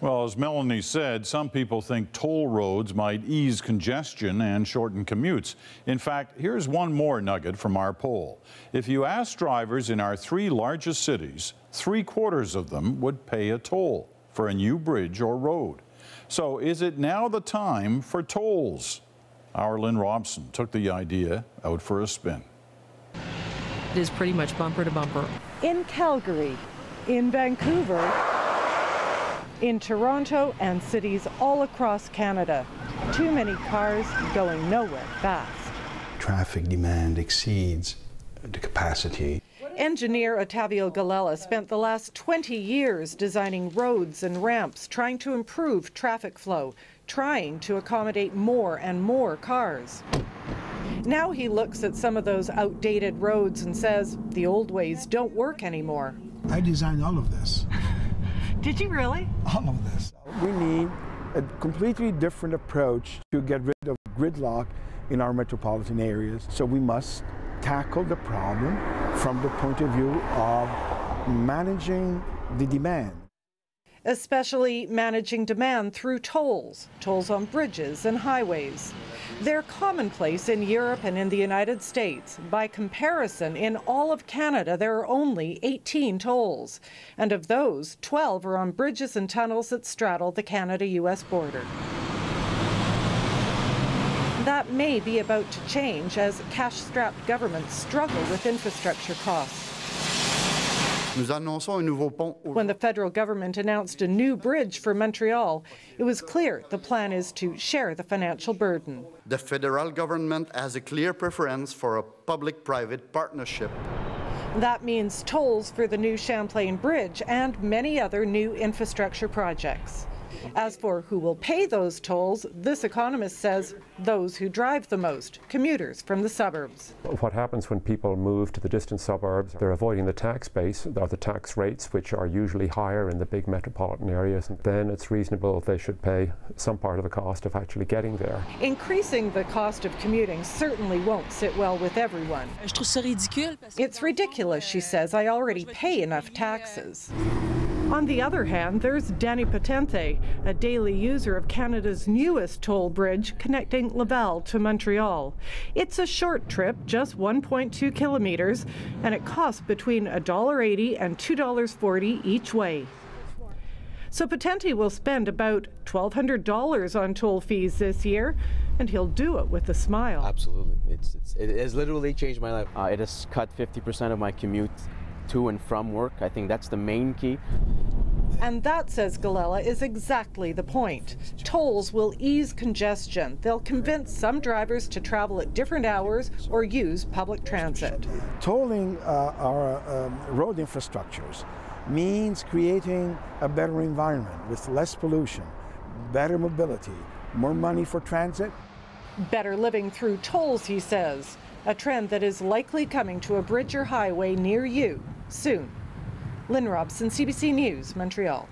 Well, as Melanie said, some people think toll roads might ease congestion and shorten commutes. In fact, here's one more nugget from our poll. If you ask drivers in our 3 largest cities, 3/4 of them would pay a toll for a new bridge or road. So is it now the time for tolls? Our Lynne Robson took the idea out for a spin. It is pretty much bumper to bumper. In Calgary, in Vancouver, in Toronto and cities all across Canada. Too many cars going nowhere fast. Traffic demand exceeds the capacity. Engineer Ottavio Galella spent the last 20 years designing roads and ramps, trying to improve traffic flow, trying to accommodate more and more cars. Now he looks at some of those outdated roads and says the old ways don't work anymore. I designed all of this. Did you really? All of this. We need a completely different approach to get rid of gridlock in our metropolitan areas. So we must tackle the problem from the point of view of managing the demand. Especially managing demand through tolls on bridges and highways. They're commonplace in Europe and in the United States. By comparison, in all of Canada, there are only 18 tolls. And of those, 12 are on bridges and tunnels that straddle the Canada-US border. That may be about to change as cash-strapped governments struggle with infrastructure costs. When the federal government announced a new bridge for Montreal, it was clear the plan is to share the financial burden. The federal government has a clear preference for a public-private partnership. That means tolls for the new Champlain Bridge and many other new infrastructure projects. As for who will pay those tolls, this economist says those who drive the most, commuters from the suburbs. What happens when people move to the distant suburbs, they're avoiding the tax base or the tax rates, which are usually higher in the big metropolitan areas, and then it's reasonable they should pay some part of the cost of actually getting there. Increasing the cost of commuting certainly won't sit well with everyone. It's ridiculous, she says. I already pay enough taxes. On the other hand, there's Danny Potente, a daily user of Canada's newest toll bridge connecting Laval to Montreal. It's a short trip, just 1.2 kilometers, and it costs between $1.80 and $2.40 each way. So Potente will spend about $1,200 on toll fees this year, and he'll do it with a smile. Absolutely. It has literally changed my life. It has cut 50% of my commute to and from work. I think that's the main key. And that, says Galella, is exactly the point. Tolls will ease congestion. They'll convince some drivers to travel at different hours or use public transit. Tolling our road infrastructures means creating a better environment with less pollution, better mobility, more money for transit. Better living through tolls, he says, a trend that is likely coming to a bridge or highway near you soon. Lynne Robson, CBC News, Montreal.